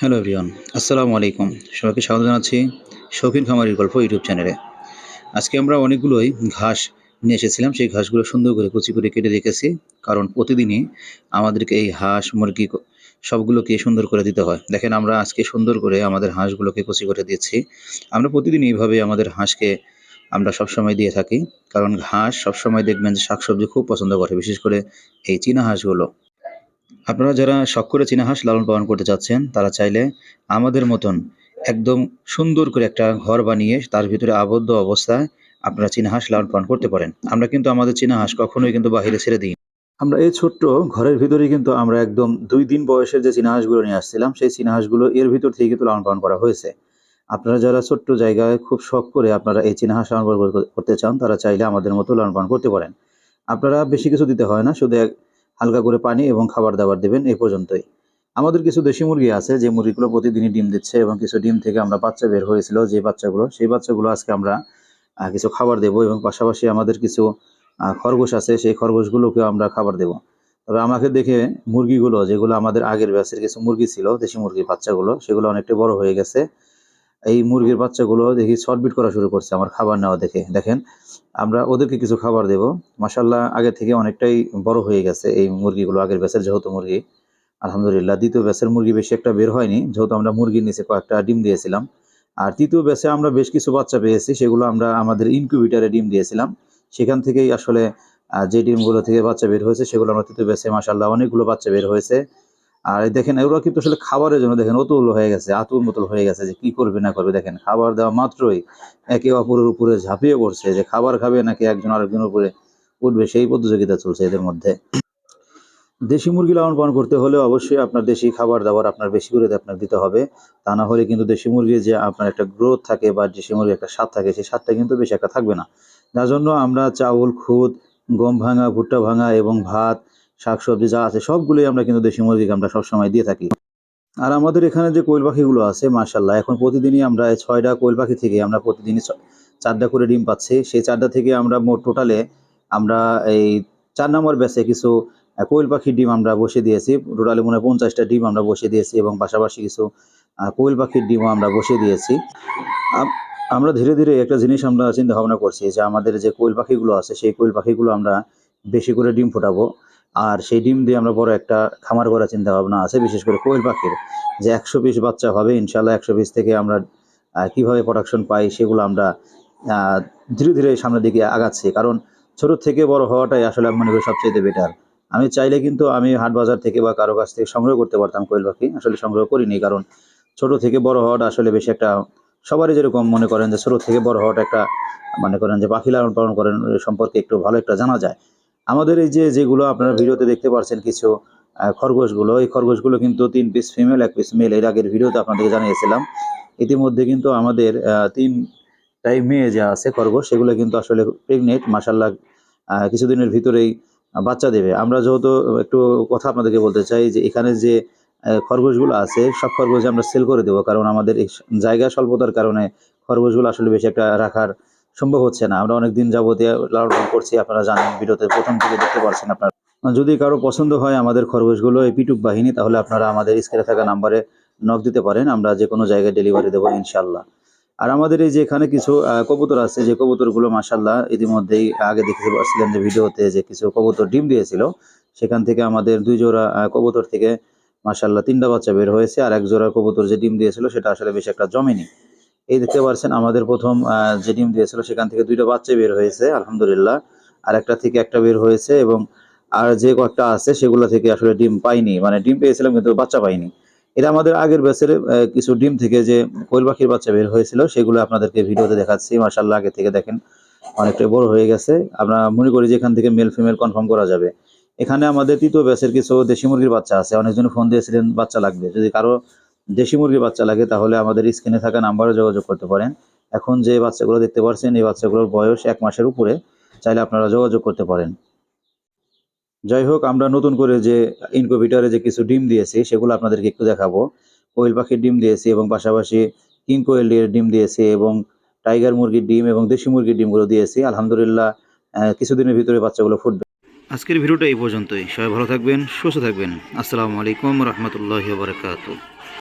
Hello everyone, আসসালামু আলাইকুম। সবাইকে স্বাগত জানাচ্ছি শৌখিন খামারির গল্প ইউটিউব চ্যানেলে। আজকে আমরা অনেকগুলোই ঘাস নিয়ে এসেছিলাম। সেই ঘাসগুলো সুন্দর করে কুচি করে কেটে রেখেছি। কারণ প্রতিদিনই আমাদেরকে এই হাঁস, মুরগি সবগুলোকে সুন্দর করে দিতে হয়। দেখেন আমরা আজকে সুন্দর করে আমাদের হাঁসগুলোকে কুচি করে দিচ্ছি। আমরা প্রতিদিন এইভাবে আমাদের হাঁসকে আমরা সবসময় দিয়ে থাকি। কারণ হাঁস সবসময় দেখবেন যে শাকসবজি খুব পছন্দ করে, বিশেষ করে এই চীনা হাঁসগুলো। আপনারা যারা শখ করে চীনা হাঁস লালন পালন করতে চাচ্ছেন, তারা চাইলে আমাদের মতন একদম সুন্দর করে একটা ঘর বানিয়ে তার ভিতরে আবদ্ধ অবস্থায় আপনারা চীনা হাঁস লালন পালন করতে পারেন। আমরা কিন্তু আমাদের চীনা হাঁস কখনোই কিন্তু বাহিরে ছেড়ে দিই না। আমরা এই ছোট্ট ঘরের ভিতরেই কিন্তু আমরা একদম ২ দিন বয়সের যে চীনা হাঁসগুলো নিয়ে আসছিলাম, সেই চীনা হাঁসগুলো এর ভিতর থেকে কিন্তু লালন পালন করা হয়েছে। আপনারা যারা ছোট্ট জায়গায় খুব শখ করে আপনারা এই চীনা হাঁস লালন পালন করতে চান, তারা চাইলে আমাদের মতো লালন পালন করতে পারেন। আপনারা বেশি কিছু দিতে হয় না, শুধু হালকা করে পানি এবং খাবার-দাবার দিবেন, এই পর্যন্তই। আমাদের কিছু দেশি মুরগি আছে যে মুরগিগুলো প্রতিদিনই ডিম দিচ্ছে এবং কিছু ডিম থেকে আমরা বাচ্চা বের হয়েছিল যে বাচ্চাগুলো, সেই বাচ্চাগুলো আজকে আমরা কিছু খাবার দেবো এবং পাশাপাশি আমাদের কিছু খরগোশ আছে, সেই খরগোশগুলোকেও আমরা খাবার দেবো। তবে আমাকে দেখে মুরগিগুলো, যেগুলো আমাদের আগের ব্যাচের কিছু মুরগি ছিল, দেশি মুরগির বাচ্চাগুলো, সেগুলো অনেকটা বড় হয়ে গেছে। এই মুরগির বাচ্চাগুলো দেখি ছটফট করা শুরু করছে আমার খাবার নেওয়া দেখে। দেখেন, আমরা ওদেরকে কিছু খাবার দেবো। মাশাআল্লাহ আগের থেকে অনেকটাই বড় হয়ে গেছে এই মুরগিগুলো, আগের ব্যাচের যেহেতু মুরগি। আলহামদুলিল্লাহ ২য় ব্যাচের মুরগি বেশি একটা বের হয়নি, যেহেতু আমরা মুরগির নিচে কয়েকটা ডিম দিয়েছিলাম। আর ৩য় ব্যাচে আমরা বেশ কিছু বাচ্চা পেয়েছি, সেগুলো আমরা আমাদের ইনকিউবেটরে ডিম দিয়েছিলাম। সেখান থেকেই আসলে যে ডিমগুলো থেকে বাচ্চা বের হয়েছে, সেগুলো আমরা ৩য় ব্যাচে মাশাআল্লাহ অনেকগুলো বাচ্চা বের হয়েছে। আর এই দেখেন ওরা কিন্তু আসলে খাবারের জন্য দেখেন অতুল হয়ে গেছে, আতুল-মতুল হয়ে গেছে যে কি করবে না করবে। দেখেন খাবার দেওয়া মাত্রই একে অপরের উপরে ঝাঁপিয়ে পড়ছে যে খাবার খাবে নাকি একজন আরেকজনের উপরে উঠবে, সেই প্রতিযোগিতা চলছে এদের মধ্যে। দেশি মুরগি লালন পালন করতে হলে অবশ্যই আপনার দেশি খাবার-দাবার আপনার বেশি করে আপনার দিতে হবে। তা না হলে কিন্তু দেশি মুরগির যে আপনার একটা গ্রোথ থাকে বা দেশি মুরগির একটা স্বাদ থাকে, সেই স্বাদটা কিন্তু বেশি একটা থাকবে না। যার জন্য আমরা চাউল, খুদ, গম ভাঙা, ভুট্টা ভাঙা এবং ভাত, শাকসবজি যা আছে সবগুলোই আমরা কিন্তু দেশি মুরগিকে আমরা সবসময় দিয়ে থাকি। আর আমাদের এখানে যে কোয়েল পাখিগুলো আছে মাশাআল্লাহ, এখন প্রতিদিনই আমরা এই ৬ টা কোয়েল পাখি থেকে আমরা প্রতিদিনই ৪ টা করে ডিম পাচ্ছি। সেই ৪ টা থেকে আমরা মোট টোটালে আমরা এই ৪ নম্বর ব্যাচে কিছু কোয়েল পাখির ডিম আমরা বসিয়ে দিয়েছি। টোটালি মনে হয় ৫০ টা ডিম আমরা বসিয়ে দিয়েছি এবং পাশাপাশি কিছু কোয়েল পাখির ডিমও আমরা বসিয়ে দিয়েছি। আম আমরা ধীরে, ধীরে একটা জিনিস আমরা চিন্তা ভাবনা করছি যে আমাদের যে কোয়েল পাখিগুলো আছে, সেই কোয়েল পাখিগুলো আমরা বেশি করে ডিম ফোটাবো। আর সেই ডিম দিয়ে আমরা বড় একটা খামার করার চিন্তা ভাবনা আছে, বিশেষ করে কোয়েল পাখির। যে ১০০ পিস বাচ্চা হবে ইনশাআল্লাহ, ১০০ পিস থেকে আমরা কিভাবে প্রোডাকশন পাই সেগুলো আমরা আ ধীরে, ধীরে সামনের দিকে আগাচ্ছি। কারণ ছোট থেকে বড় হওয়াটাই আসলে আমি মনে করি সবচাইতে বেটার। আমি চাইলে কিন্তু আমি হাট বাজার থেকে বা কারো কাছ থেকে সংগ্রহ করতে পারতাম কোয়েল পাখি। আসলে সংগ্রহ করিনি, কারণ ছোট থেকে বড় হওয়াটা আসলে বেশি একটা সবারই যেরকম মনে করেন যে ছোট থেকে বড় হওয়াটা একটা মনে করেন যে পাখি লালন পালন করেন সম্পর্কে একটু ভালো একটা জানা যায়। আমাদের এই যে যেগুলো আপনারা ভিডিওতে দেখতে পাচ্ছেন কিছু খরগোশগুলো, এই খরগোশগুলো কিন্তু ৩ পিস ফিমেল, ১ পিস মেল। এর আগের ভিডিওতে আপনাদেরকে জানিয়েছিলাম। ইতিমধ্যে কিন্তু আমাদের ৩ টাই মেয়ে যা আছে খরগোশ, সেগুলো কিন্তু আসলে প্রেগনেন্ট মাশাআল্লাহ, কিছুদিনের ভিতরেই বাচ্চা দেবে। আমরা যেহেতু একটু কথা আপনাদেরকে বলতে চাই যে এখানে যে খরগোশগুলো আছে, সব খরগোশ আমরা সেল করে দেব। কারণ আমাদের এই জায়গা স্বল্পতার কারণে খরগোশগুলো আসলে বেশি একটা রাখার সম্ভব হচ্ছে না। আমরা অনেকদিন যাবতীয় লালন পালন করছি, আপনারা জানেন, ভিডিওতে ১ম থেকে দেখতে পারছেন আপনারা। যদি কারো পছন্দ হয় আমাদের খরগোশগুলো, এই পিটুক বাহিনী, তাহলে আপনারা আমাদের স্ক্রিনে থাকা নাম্বারে নক দিতে পারেন। আমরা যেকোনো জায়গায় ডেলিভারি দেবো ইনশাআল্লাহ। আর আমাদের এই যে এখানে কিছু কবুতর আছে, যে কবুতরগুলো মাশাআল্লাহ ইতিমধ্যেই আগে দেখতে পাচ্ছিলেন যে ভিডিওতে যে কিছু কবুতর ডিম দিয়েছিল, সেখান থেকে আমাদের ২ জোড়া কবুতর থেকে মাশাআল্লাহ ৩ টা বাচ্চা বের হয়েছে। আর ১ জোড়া কবুতর যে ডিম দিয়েছিল সেটা আসলে বেশি একটা জমেনি। এই দেখতে পাচ্ছেন আমাদের ১ম যে ডিম দিয়েছিল সেখান থেকে ২ টা বাচ্চা বের হয়েছে আলহামদুলিল্লাহ। আরেকটা থেকে একটা বের হয়েছে এবং আর যে কয়েকটা আছে সেগুলো থেকে আসলে ডিম পাইনি। মানে ডিম পেয়েছিলাম কিন্তু বাচ্চা পাইনি। এটা আমাদের আগের ব্যাচের কিছু ডিম থেকে যে কোয়েল পাখির বাচ্চা বের হয়েছিল সেগুলো আপনাদেরকে ভিডিওতে দেখাচ্ছি। মাশাআল্লাহ আগে থেকে দেখেন অনেকটাই বড় হয়ে গেছে। আমরা মনে করি যে এখান থেকে মেল ফিমেল কনফার্ম করা যাবে। এখানে আমাদের ৩য় ব্যাচের কিছু দেশি মুরগির বাচ্চা আছে। অনেকজন ফোন দিয়েছিলেন বাচ্চা লাগবে। যদি কারো দেশি মুরগির বাচ্চা লাগে তাহলে আমাদের স্ক্রিনে থাকা নাম্বারে যোগাযোগ করতে পারেন। এখন যে বাচ্চাগুলো দেখতে পাচ্ছেন এই বাচ্চাগুলোর বয়স ১ মাসের উপরে। চাইলে আপনারা যোগাযোগ করতে পারেন। যাই হোক, আমরা নতুন করে যে ইনকিউবেটরে যে কিছু ডিম দিয়েছি সেগুলো আপনাদেরকে একটু দেখাবো। কোয়েল পাখির ডিম দিয়েছি এবং পাশাপাশি কিং কোয়েল এর ডিম দিয়েছি এবং টাইগার মুরগির ডিম এবং দেশি মুরগির ডিমগুলো দিয়েছি। আলহামদুলিল্লাহ কিছুদিনের ভিতরে বাচ্চাগুলো ফুটবে। আজকের ভিডিওটা এই পর্যন্তই। সবাই ভালো থাকবেন, সুস্থ থাকবেন। আসসালামু আলাইকুম ওয়া রাহমাতুল্লাহি ওয়া বারাকাতুহু।